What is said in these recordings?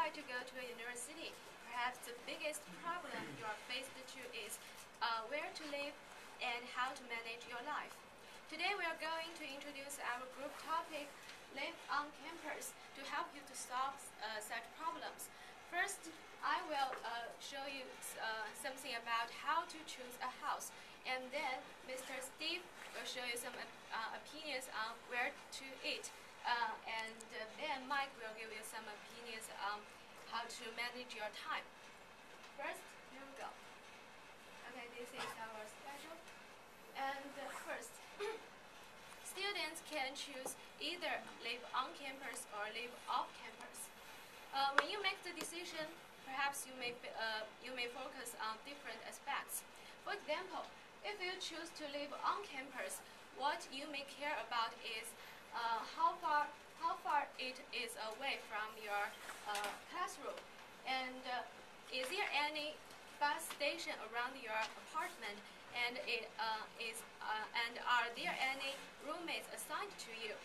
try to go to a university, perhaps the biggest problem you are faced to is where to live and how to manage your life. Today we are going to introduce our group topic, Live on Campus, to help you to solve such problems. First, I will show you something about how to choose a house, and then Mr. Steve will show you some opinions on where to eat, and then Mike will give you some opinions on how to manage your time. First, here we go. Okay, this is our schedule. And first, students can choose either live on campus or live off campus. When you make the decision, perhaps you may focus on different aspects. For example, if you choose to live on campus, what you may care about is how far it is away from your classroom, and is there any bus station around your apartment, and are there any roommates assigned to you?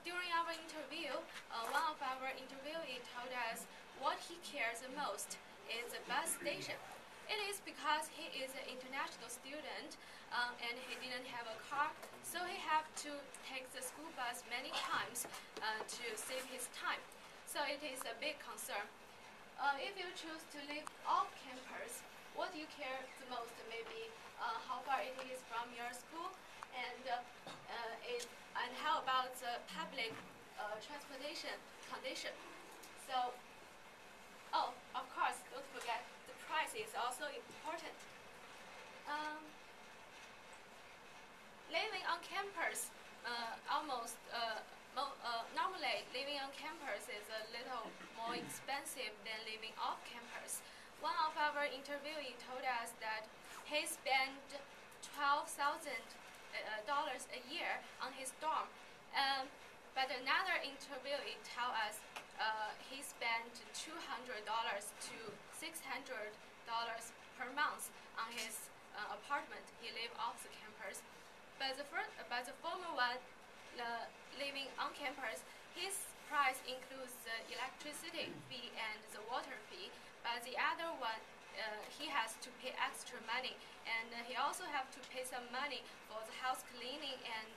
During our interview, one of our interviewees told us what he cares the most is the bus station. It is because he is an international student and he didn't have a car, so he had to take the school bus many times to save his time. So it is a big concern. If you choose to live off campus, what you care the most may be how far it is from your school, and how about the public transportation condition. So, of course, don't forget the price is also important. Living on campus, normally living on campus is a little more expensive than living off campus. One of our interviewees told us that he spent $12,000 a year on his dorm, but another interviewee told us he spent $200 to $600 per month on his apartment. He lived off the campus, but the former one, living on campus, his price includes the electricity fee and the water fee. But the other one, he has to pay extra money, and he also have to pay some money for the house cleaning and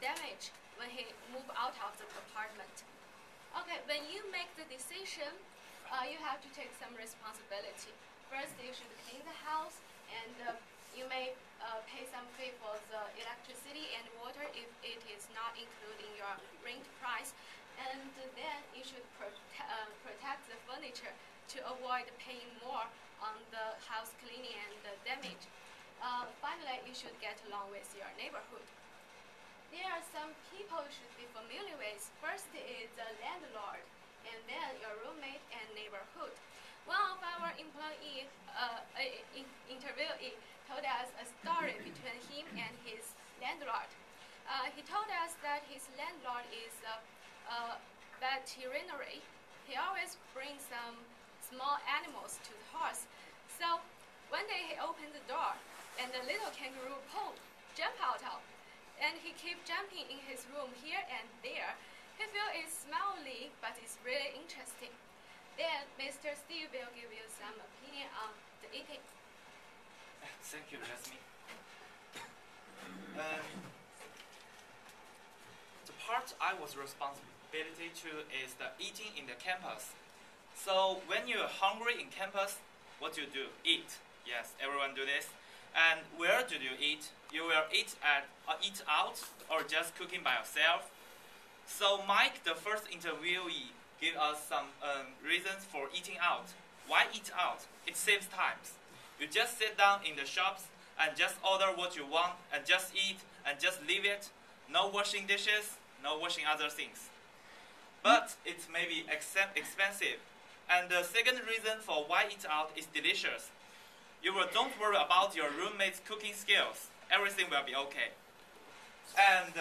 damage when he move out of the apartment. Okay, when you make the decision, you have to take some responsibility. First, you should clean the house, and you may pay some fee for the electricity and water if it is not included in your rent price, and then you should protect the furniture to avoid paying more on the house cleaning and the damage. Finally, you should get along with your neighborhood. There are some people you should be familiar with. First is the landlord, and then your roommate and neighborhood. One of our interviewee told us a story between him and his landlord. He told us that his landlord is veterinary. He always brings some small animals to the house. So one day he opened the door, and the little kangaroo jumped out of, and he kept jumping in his room here and there. He feels it's smelly, but it's really interesting. Then Mr. Steve will give you some opinion on the eating. Thank you, Jasmine. The part I was responsibility to is the eating in the campus. So when you're hungry in campus, what do you do? Eat. Yes, everyone do this. And where do you eat? You will eat out or just cooking by yourself. So Mike, the first interviewee, gave us some reasons for eating out. Why eat out? It saves time. You just sit down in the shops and just order what you want and just eat and just leave it. No washing dishes, no washing other things. But it may be expensive. And the second reason for why eat out is delicious. Don't worry about your roommate's cooking skills. Everything will be okay. And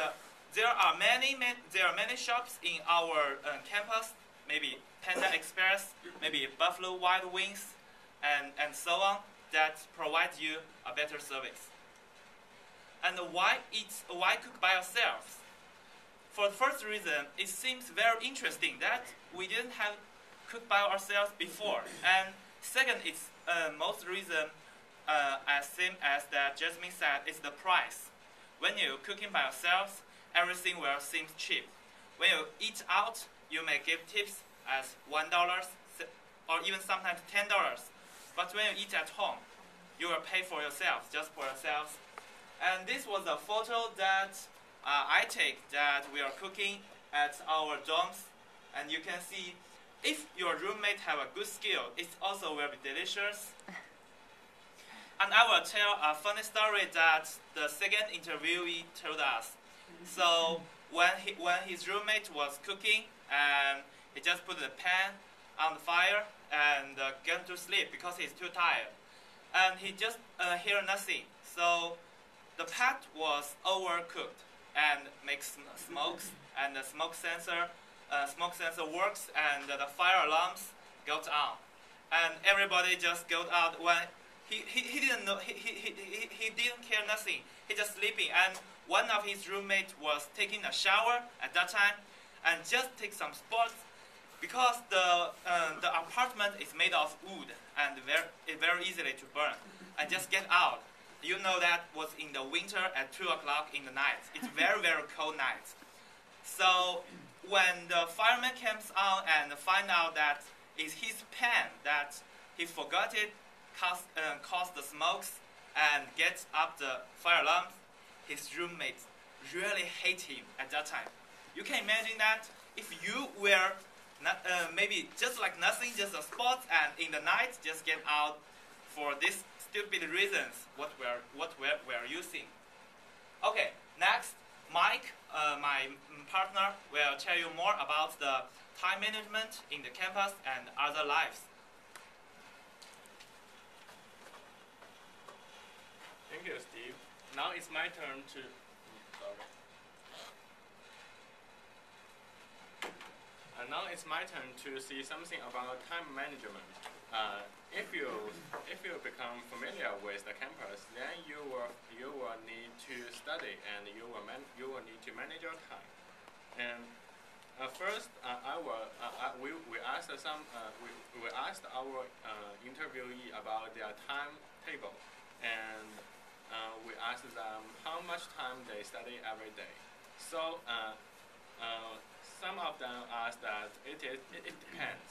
there are many shops in our campus, maybe Panda Express, maybe Buffalo Wild Wings, and so on, that provide you a better service. And why cook by yourself? for the first reason, it seems very interesting that we didn't have cooked by ourselves before. And second, it's most reason as same as that Jasmine said, is the price. When you're cooking by yourselves, everything will seem cheap. When you eat out, you may give tips as $1 or even sometimes $10. But when you eat at home, you will pay for yourself, just for yourselves. And this was a photo that I take that we are cooking at our dorms. And you can see if your roommate have a good skill, it also will be delicious. And I will tell a funny story that the second interviewee told us. So when his roommate was cooking, he just put the pan on the fire and get to sleep because he's too tired. And he just hear nothing. So the pot was overcooked and makes smokes, and the smoke sensor works, and the fire alarms goes on. And everybody just goes out when he didn't know, he didn't care nothing. He just sleeping. And one of his roommates was taking a shower at that time and just take some spots because the apartment is made of wood and very easily to burn. And just get out. You know that was in the winter at 2 o'clock in the night. It's very, very cold night. So when the fireman comes on and find out that it's his pan that he forgot it, caused the smokes and gets up the fire alarm, his roommates really hate him at that time. You can imagine that if you were not, maybe just like nothing, just a spot, and in the night just get out for these stupid reasons what we're using. Okay, next, Mike, my partner, will tell you more about the time management in the campus and other lives. Thank you, Steve. Now it's my turn to. Now it's my turn to see something about time management. If you become familiar with the campus, then you will need to study and you will need to manage your time. And first, we asked our interviewee about their timetable, and we asked them how much time they study every day. So some of them asked that it depends.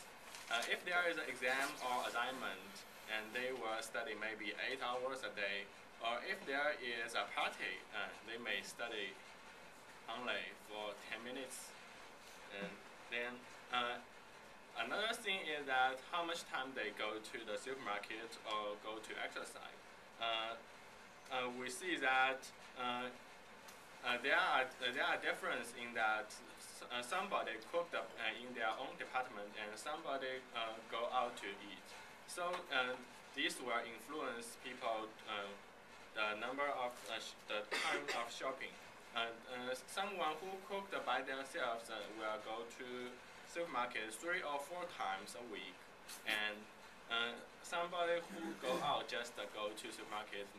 If there is an exam or assignment, and they will study maybe 8 hours a day, or if there is a party, they may study only for 10 minutes. And then another thing is that how much time they go to the supermarket or go to exercise. We see that there are differences in that somebody cooked up in their own department and somebody go out to eat. So this will influence people the number of the time of shopping. Someone who cooked by themselves will go to supermarket 3 or 4 times a week, and somebody who go out just go to supermarket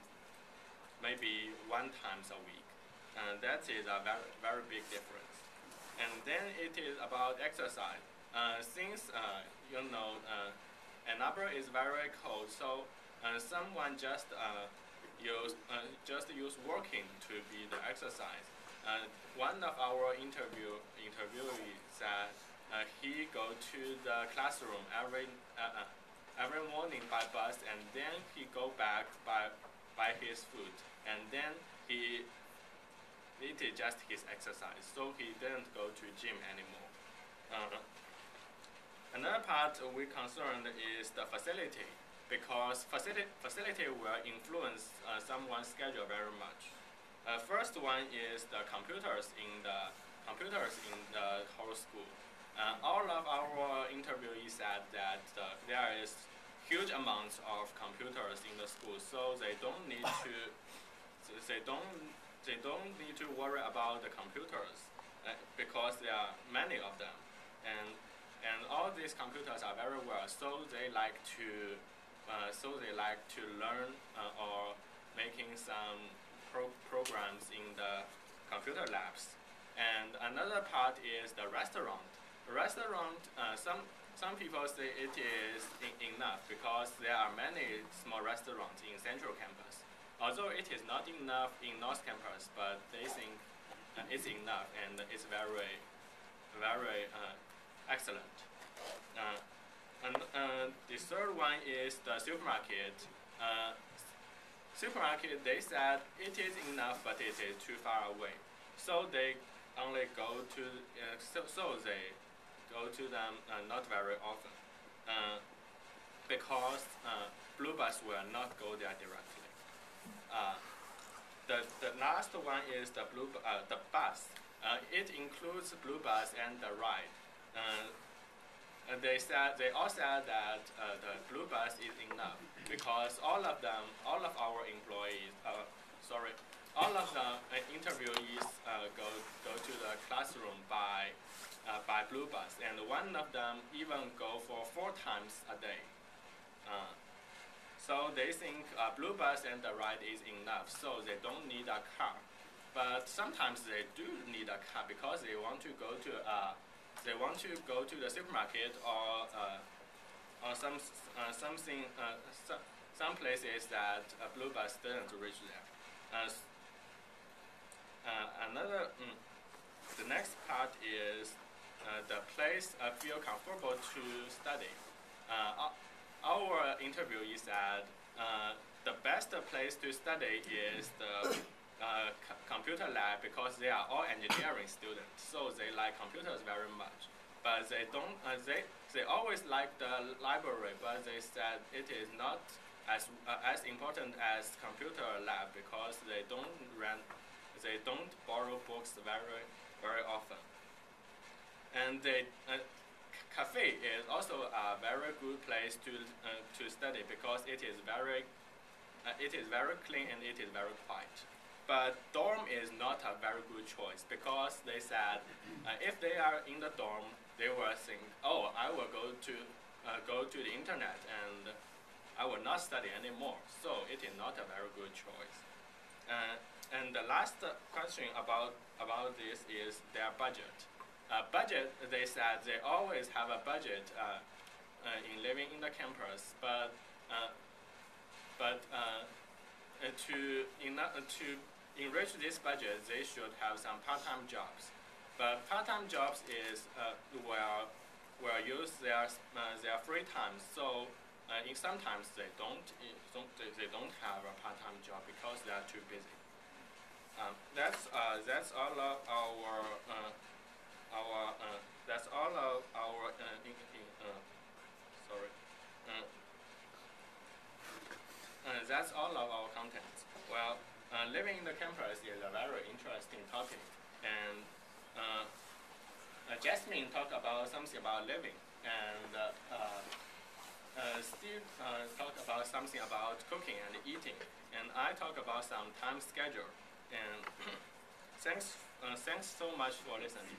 maybe 1 time a week. And that is a very, very big difference. And then it is about exercise. Since Ann Arbor is very cold, so someone just use walking to be the exercise. One of our interviewees said he go to the classroom every morning by bus, and then he go back by his foot, and then it is just his exercise, so he didn't go to gym anymore. Another part we concerned is the facility, because facility will influence someone's schedule very much. First one is the computers in the whole school. All of our interviewees said that there is huge amounts of computers in the school, so they don't need to worry about the computers because there are many of them, and all these computers are very well, so they like to learn or making some programs in the computer labs. And another part is the restaurant. Restaurant, some people say it is enough because there are many small restaurants in Central Campus. Although it is not enough in North Campus, but they think it's enough and it's very, very excellent. And the third one is the supermarket. Supermarket, they said it is enough, but it is too far away. So they only go to, so they go to them not very often, because Blue Bus will not go there directly. The last one is the bus. It includes Blue Bus and the ride. They all said that the Blue Bus is enough because all of our employees, all of the interviewees go to the classroom by Blue Bus, and one of them even go for 4 times a day. So they think Blue Bus and the ride is enough, so they don't need a car. But sometimes they do need a car because they want to go to the supermarket or some places that Blue Bus doesn't reach there. The next part is the place feel comfortable to study. Our interviewee said the best place to study is the computer lab because they are all engineering students, so they like computers very much. But they don't. They always like the library, but they said it is not as important as computer lab because they don't borrow books very often. And the cafe is also a very good place to study because it is very clean and it is very quiet. But dorm is not a very good choice because they said if they are in the dorm, they will think, oh, I will go to the internet and I will not study anymore. So it is not a very good choice. And the last question about this is their budget. Budget, they said they always have a budget in living in the campus, but to enrich this budget, they should have some part-time jobs. But part-time jobs is will use their free time. So sometimes they don't have a part-time job because they are too busy. That's all of our that's all of our that's all of our contents. Well, living in the campus is a very interesting topic, and Jasmine talked about something about living, and Steve talked about something about cooking and eating, and I talk about some time schedule. And thanks so much for listening.